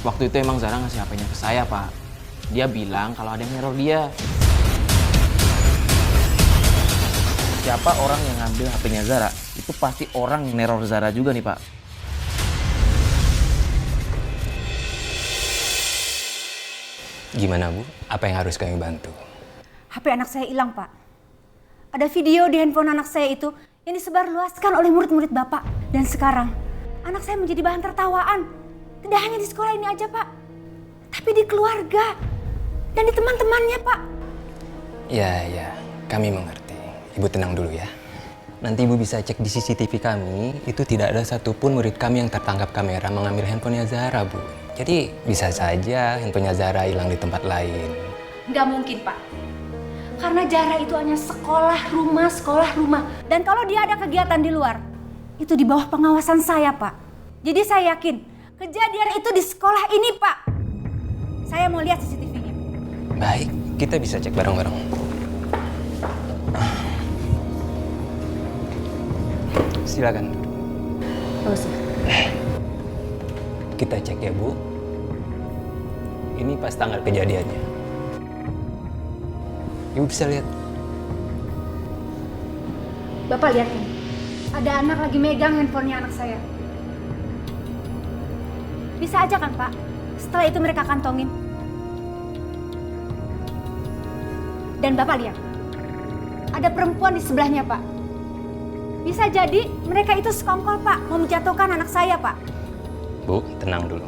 Waktu itu emang Zara ngasih HP-nya ke saya, Pak. Dia bilang kalau ada yang neror dia. Siapa orang yang ngambil HP-nya Zara, itu pasti orang yang neror Zara juga nih, Pak. Gimana, Bu? Apa yang harus kami bantu? HP anak saya hilang, Pak. Ada video di handphone anak saya itu yang disebarluaskan oleh murid-murid Bapak. Dan sekarang, anak saya menjadi bahan tertawaan. Tidak hanya di sekolah ini aja, Pak. Tapi di keluarga. Dan di teman-temannya, Pak. Ya, kami mengerti. Ibu tenang dulu ya. Nanti Ibu bisa cek di CCTV kami, itu tidak ada satupun murid kami yang tertangkap kamera mengambil handphonenya Zara, Bu. Jadi bisa saja handphonenya Zara hilang di tempat lain. Nggak mungkin, Pak. Karena Zara itu hanya sekolah rumah. Dan kalau dia ada kegiatan di luar, itu di bawah pengawasan saya, Pak. Jadi saya yakin kejadian itu di sekolah ini, Pak. Saya mau lihat CCTV-nya. Baik, kita bisa cek bareng-bareng. Silakan. Oh, sih. Kita cek ya, Bu. Ini pas tanggal kejadiannya. Ibu bisa lihat. Bapak lihat ini. Ada anak lagi megang handphonenya anak saya. Bisa aja kan, Pak? Setelah itu mereka kantongin. Dan Bapak lihat. Ada perempuan di sebelahnya, Pak. Bisa jadi mereka itu sekongkol, Pak. Mau menjatuhkan anak saya, Pak. Bu, tenang dulu.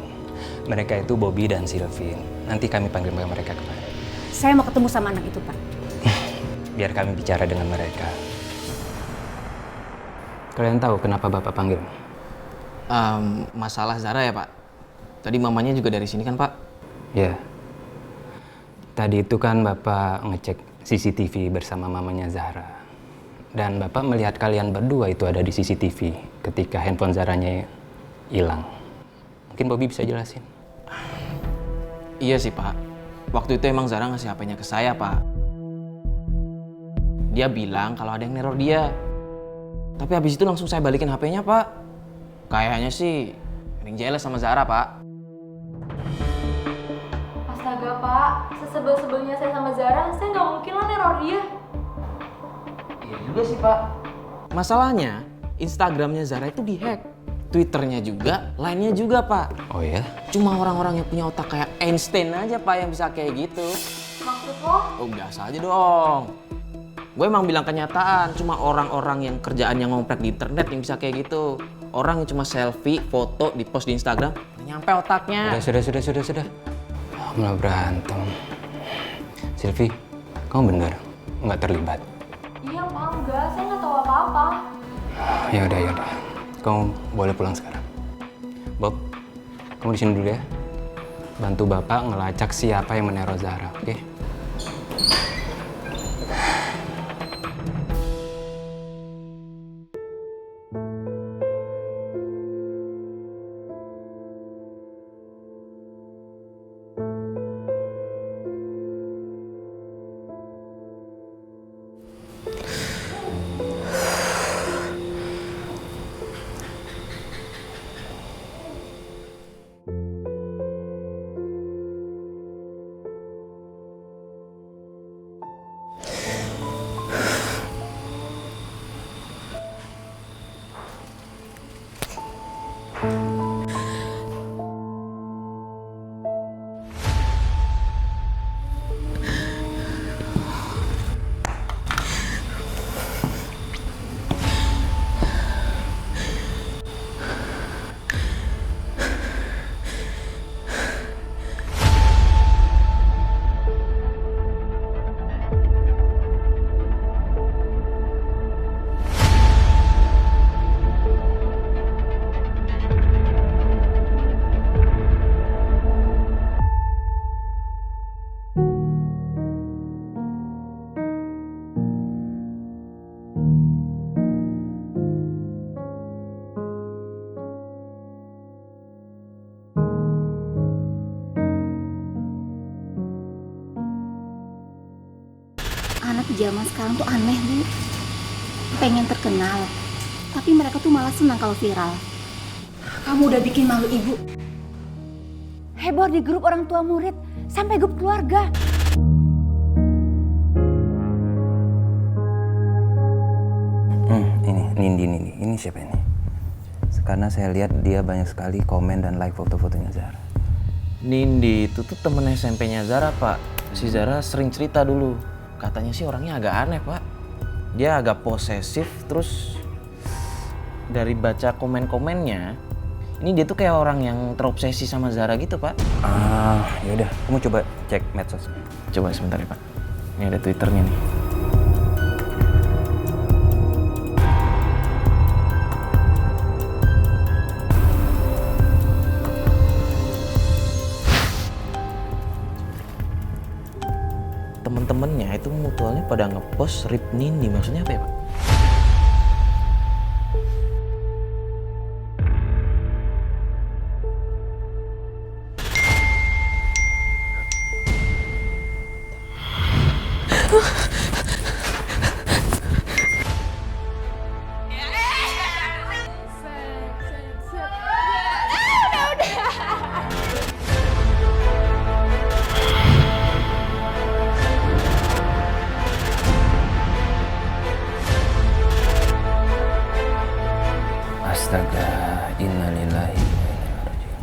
Mereka itu Bobby dan Sylvie. Nanti kami panggil mereka kemari. Saya mau ketemu sama anak itu, Pak. Biar kami bicara dengan mereka. Kalian tahu kenapa Bapak panggil? Masalah Zara ya, Pak. Tadi mamanya juga dari sini kan, Pak? Ya. Tadi itu kan Bapak ngecek CCTV bersama mamanya Zahra. Dan Bapak melihat kalian berdua itu ada di CCTV ketika handphone Zaranya hilang. Mungkin Bobby bisa jelasin. Iya sih, Pak. Waktu itu emang Zara ngasih HP-nya ke saya, Pak. Dia bilang kalau ada yang neror dia. Tapi habis itu langsung saya balikin HP-nya, Pak. Kayaknya sih yang jealous sama Zara, Pak. Astaga, Pak. Sesebel-sebelnya saya sama Zara, saya nggak mungkin lah neror dia. Iya juga sih, Pak. Masalahnya, Instagramnya Zara itu dihack. Twitternya juga, lainnya juga, Pak. Oh ya? Cuma orang-orang yang punya otak kayak Einstein aja, Pak, yang bisa kayak gitu. Maksud lo? Oh, biasa aja dong. Gue emang bilang kenyataan, cuma orang-orang yang kerjaannya ngomprek di internet yang bisa kayak gitu. Orang yang cuma selfie, foto, di post di Instagram, nggak nyampe otaknya. Sudah. Malah berantem. Sylvie, kamu bener nggak terlibat? Iya, Pak. Enggak. Saya nggak tahu apa-apa. Ya udah. Kamu boleh pulang sekarang. Bob, kamu di sini dulu ya. Bantu Bapak ngelacak siapa yang meneror Zahra, oke? Anak zaman sekarang tuh aneh, Bu. Pengen terkenal, tapi mereka tuh malah senang kalau viral. Kamu udah bikin malu Ibu. heboh di grup orang tua murid, sampai grup keluarga. Ini siapa ini? Karena saya lihat dia banyak sekali komen dan like foto-fotonya Zara. Nindi itu tuh temen SMP-nya Zara, Pak. Si Zara sering cerita dulu. Katanya sih orangnya agak aneh, Pak. Dia agak posesif, terus dari baca komen-komennya, ini dia tuh kayak orang yang terobsesi sama Zara gitu, Pak. Yaudah, kamu coba cek medsos. Coba sebentar ya, Pak. Ini ada Twitternya nih. Temen-temennya itu mutualnya pada ngepost rip Nindi. Maksudnya apa ya, Pak? Astaga, innalillahi wa inna ilaihi raji'un.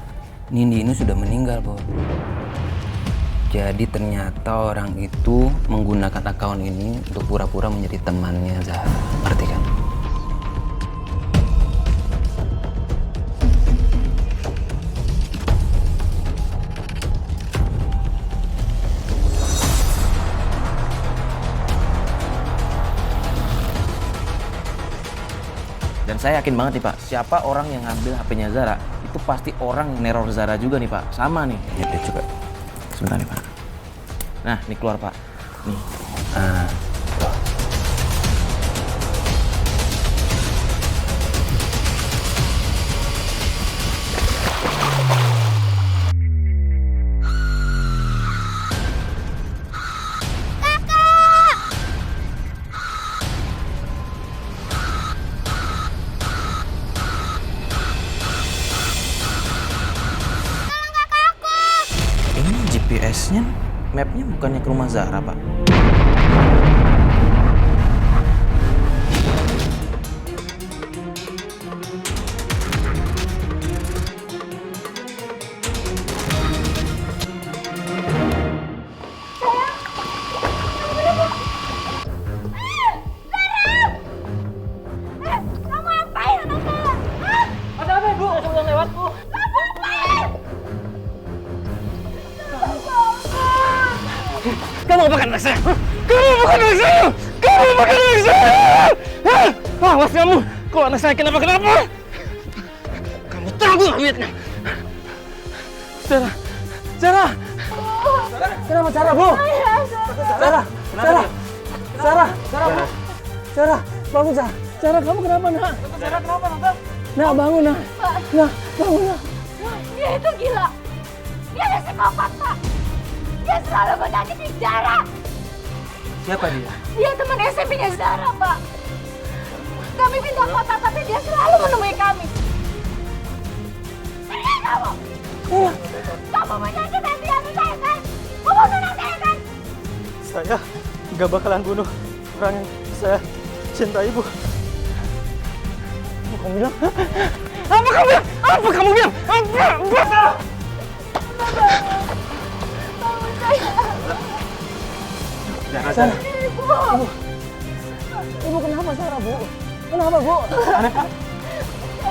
Nindi ini sudah meninggal, Bo. Jadi ternyata orang itu menggunakan akun ini untuk pura-pura menjadi temannya Zahra. Ngerti kan? Dan saya yakin banget nih, Pak, siapa orang yang ngambil HP-nya Zara, itu pasti orang yang neror Zara juga nih, Pak. Sama nih. Ya udah coba. Sebentar nih, Pak. Nah, ini keluar, Pak. Nih. Ini GPS-nya, map-nya bukannya ke rumah Zara, Pak? Kamu bukan anak saya! Kamu bukan anak saya! Kamu bukan anak saya! Awas kamu! Kalau anak saya kenapa-kenapa! Kamu tanggung amitnya! Zara! Zara! Kenapa Zara, Bu? Zara! Zara! Zara! Zara, Bu! Zara! Bangun, Zara! Zara, kamu kenapa, nak? Zara, kenapa, Tante? Nak, bangun, nak! Nak, bangun, nak! Dia itu gila. Dia ada psikopat, Pak. Dia selalu menyakiti Zara. Siapa dia? Dia teman SMP-nya Zara, Pak. Kami minta foto, tapi dia selalu menemui kami. Pergi kamu! Kamu menyakiti dia, saya kan? Kamu bunuh saya kan? Saya nggak bakalan bunuh orang yang saya cintai, Bu. Apa kamu bilang? Apa kamu bilang? Apa kamu bilang? Apa? Sarah. Ibu kenapa Sarah, Bu? Kenapa, Bu? Aneh kan?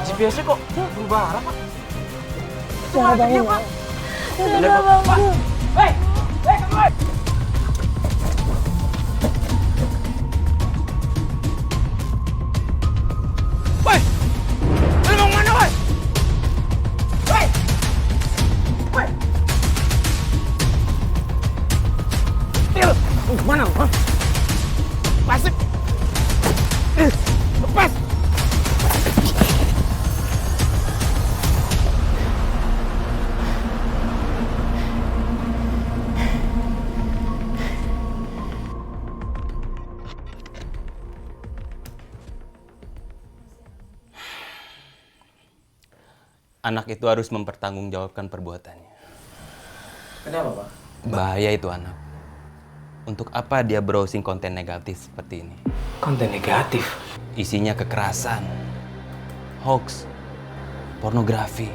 GPS-nya kok berubah arah, Pak? Sarah bangun, Pak. Sarah bangun. Hei! Hei, kamu! Woi! Lu mau mana, woi? Woi! Woi! Til! Mana lu? Lepas! Lepas! Anak itu harus mempertanggungjawabkan perbuatannya. Kenapa, Pak? Bahaya itu anak. Untuk apa dia browsing konten negatif seperti ini? Konten negatif? Isinya kekerasan, hoax, pornografi.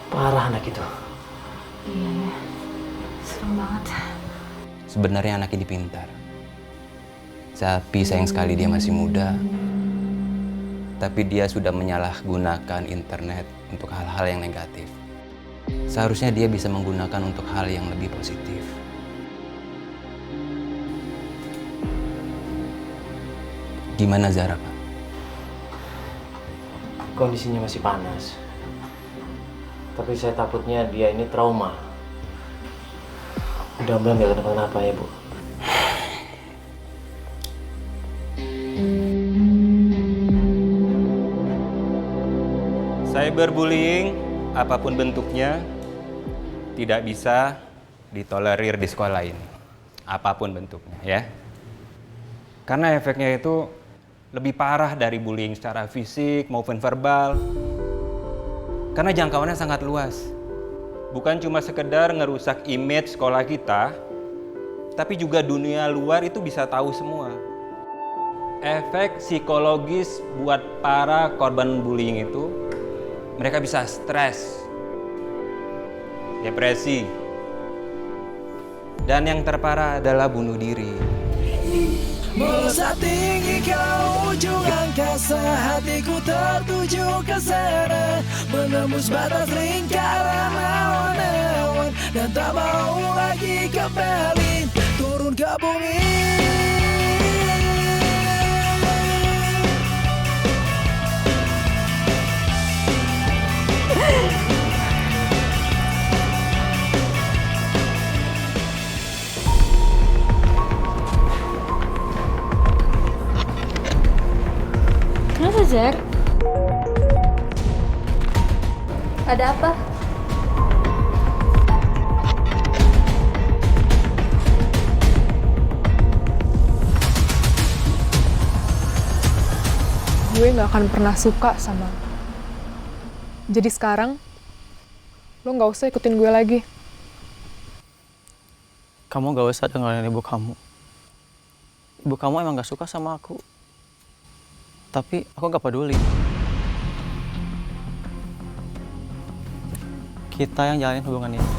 Parah anak itu. Iya ya, serem banget. Sebenarnya anak ini pintar. Tapi sayang sekali dia masih muda. Tapi dia sudah menyalahgunakan internet untuk hal-hal yang negatif. Seharusnya dia bisa menggunakan untuk hal yang lebih positif. Gimana Zara, Pak? Kondisinya masih panas. Tapi saya takutnya dia ini trauma. Mudah-mudahan nggak kenapa-napa ya, Bu. Cyberbullying, apapun bentuknya, tidak bisa ditolerir di sekolah ini. Apapun bentuknya, ya. Karena efeknya itu lebih parah dari bullying secara fisik maupun verbal. Karena jangkauannya sangat luas. Bukan cuma sekedar ngerusak image sekolah kita, tapi juga dunia luar itu bisa tahu semua. Efek psikologis buat para korban bullying itu, mereka bisa stres, depresi, dan yang terparah adalah bunuh diri. Melesat tinggi ke ujung angkasa, hatiku tertuju ke sana, menembus batas lingkaran awan-awan, dan tak mau lagi kembali turun ke bumi. Kenapa, Zar? Ada apa? Gue gak akan pernah suka sama lo. Jadi sekarang, lo gak usah ikutin gue lagi. Kamu gak usah dengerin ibu kamu. Ibu kamu emang gak suka sama aku. Tapi aku gak peduli. Kita yang jalin hubungan ini.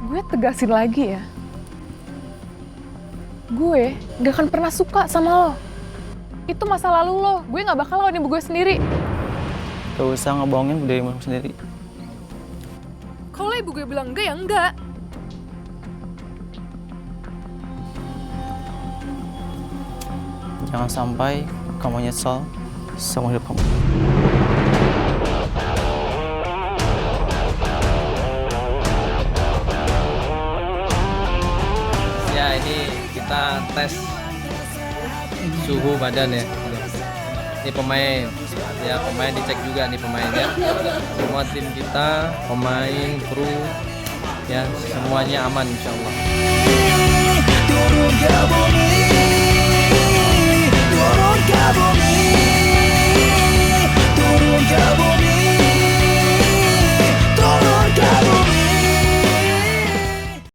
Gue tegasin lagi ya. Gue gak akan pernah suka sama lo. Itu masa lalu lo. Gue gak bakal lawan ibu gue sendiri. Gak usah ngebohongin dirimu sendiri. Kalau ibu gue bilang enggak, ya enggak. Jangan sampai kamu nyesel seumur hidup kamu. Ya, ini kita tes suhu badan ya. Ini pemain. Ya, pemain dicek juga nih pemainnya. Semua tim kita, pemain, kru, ya semuanya aman insya Allah. Turun ke